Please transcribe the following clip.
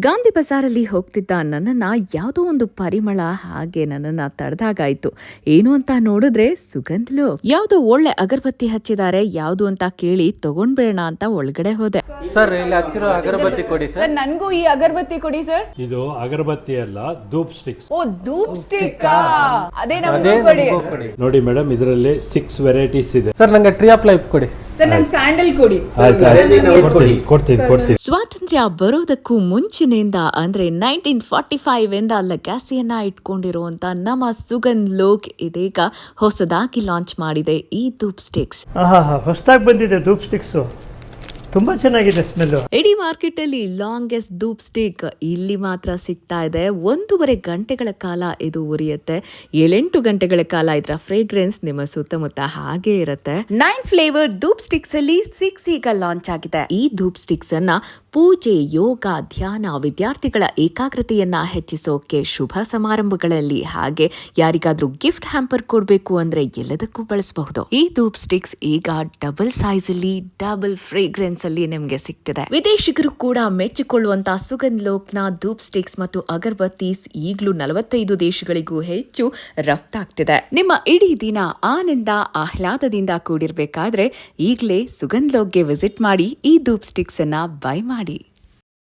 ಗಾಂಧಿ ಬಜಾರಲ್ಲಿ ಹೋಗ್ತಿದ್ದ ನನ್ನನ್ನ ಯಾವುದೋ ಒಂದು ಪರಿಮಳ ಹಾಗೆ ನನ್ನನ್ನ ತಡೆದಾಗಾಯ್ತು. ಏನು ಅಂತ ನೋಡಿದ್ರೆ ಸುಗಂಧ್ಲು ಯಾವುದೋ ಒಳ್ಳೆ ಅಗರಬತ್ತಿ ಹಚ್ಚಿದ್ದಾರೆ, ಯಾವುದು ಅಂತ ಕೇಳಿ ತಗೊಂಡ್ಬೇಡ ಅಂತ ಒಳಗಡೆ ಹೋದೆ. ಸರ್ ಇಲ್ಲಿ ಹಚ್ಚಿರೋ ಅಗರಬತ್ತಿ ಕೊಡಿ ಸರ್. ನನಗೂ ಈ ಅಗರಬತ್ತಿ ಕೊಡಿ ಸರ್. ಇದು ಅಗರಬತ್ತಿ ಅಲ್ಲ, ಧೂಪ್ ಸ್ಟಿಕ್ಸ್. ಓ ಧೂಪ್ ಸ್ಟಿಕ್, ಅದೇ ನಮಗೂ ಕೊಡಿ. ನೋಡಿ ಮೇಡಮ್, ಇದರಲ್ಲಿ 6 ವೆರೈಟೀಸ್ ಇದೆ. ಸರ್ ನಂಗೆ ಟ್ರೀ ಆಫ್ ಲೈಫ್ ಕೊಡಿ ಸರ್. ನಂಗೆ ಸ್ಯಾಂಡಲ್ ಕೊಡಿ. ಕೊಡ್ತೀನಿ. ಸ್ವಾತಂತ್ರ್ಯ ಬರೋದಕ್ಕೂ ಮುಂಚಿನಿಂದ ಅಂದ್ರೆ 1945 ಇಂದ ಲಗಾಸಿಯನ್ನ ಇಟ್ಕೊಂಡಿರುವಂತ ನಮ್ಮ ಸುಗಂಧ್ ಲೋಕ್ ಇದೀಗ ಹೊಸದಾಗಿ ಲಾಂಚ್ ಮಾಡಿದೆ ಈ ಧೂಪ್ ಸ್ಟಿಕ್ಸ್. ಹೊಸದಾಗಿ ಬಂದಿದೆ ಧೂಪ್ ಸ್ಟಿಕ್ಸ್, ತುಂಬಾ ಚೆನ್ನಾಗಿದೆ ಸ್ಮೆಲ್. ಇಡೀ ಮಾರ್ಕೆಟ್ ಅಲ್ಲಿ ಲಾಂಗೆಸ್ಟ್ ಧೂಪ್ ಸ್ಟಿಕ್ ಇಲ್ಲಿ ಮಾತ್ರ ಸಿಗ್ತಾ ಇದೆ. 1.5 ಗಂಟೆಗಳ ಕಾಲ ಇದು ಉರಿಯುತ್ತೆ. 7-8 ಗಂಟೆಗಳ ಕಾಲ ಇದರ ಫ್ರೇಗ್ರೆನ್ಸ್ ನಿಮ್ಮ ಸುತ್ತಮುತ್ತ ಹಾಗೆ ಇರುತ್ತೆ. 9 ಫ್ಲೇವರ್ ಧೂಪ್ ಸ್ಟಿಕ್ಸ್ ಅಲ್ಲಿ 6 ಈಗ ಲಾಂಚ್ ಆಗಿದೆ. ಈ ಧೂಪ್ ಸ್ಟಿಕ್ಸ್ ಅನ್ನ ಪೂಜೆ, ಯೋಗ, ಧ್ಯಾನ, ವಿದ್ಯಾರ್ಥಿಗಳ ಏಕಾಗ್ರತೆಯನ್ನ ಹೆಚ್ಚಿಸೋಕೆ, ಶುಭ ಸಮಾರಂಭಗಳಲ್ಲಿ, ಹಾಗೆ ಯಾರಿಗಾದ್ರೂ ಗಿಫ್ಟ್ ಹ್ಯಾಂಪರ್ ಕೊಡ್ಬೇಕು ಅಂದ್ರೆ ಎಲ್ಲದಕ್ಕೂ ಬಳಸಬಹುದು. ಈ ಧೂಪ್ ಸ್ಟಿಕ್ಸ್ ಈಗ ಡಬಲ್ ಸೈಜ್ ಅಲ್ಲಿ, ಡಬಲ್ ಫ್ರೇಗ್ರೆನ್ಸ್ ಅಲ್ಲಿ ನಿಮ್ಗೆ ಸಿಗ್ತಿದೆ. ವಿದೇಶಿಗರು ಕೂಡ ಮೆಚ್ಚಿಕೊಳ್ಳುವಂತ ಸುಗಂಧ್ ಲೋಕ್ನ ಧೂಪ್ ಸ್ಟಿಕ್ಸ್ ಮತ್ತು ಅಗರಬತ್ತೀಸ್ ಈಗಲೂ 45 ದೇಶಗಳಿಗೂ ಹೆಚ್ಚು ರಫ್ತಾಗ್ತಿದೆ. ನಿಮ್ಮ ಇಡೀ ದಿನ ಆನಂದ ಆಹ್ಲಾದದಿಂದ ಕೂಡಿರ್ಬೇಕಾದ್ರೆ ಈಗಲೇ ಸುಗಂಧ್ ಲೋಕ್ಗೆ ವಿಸಿಟ್ ಮಾಡಿ ಈ ಧೂಪ್ ಸ್ಟಿಕ್ಸ್ ಅನ್ನ ಬೈ ಮಾಡಿ.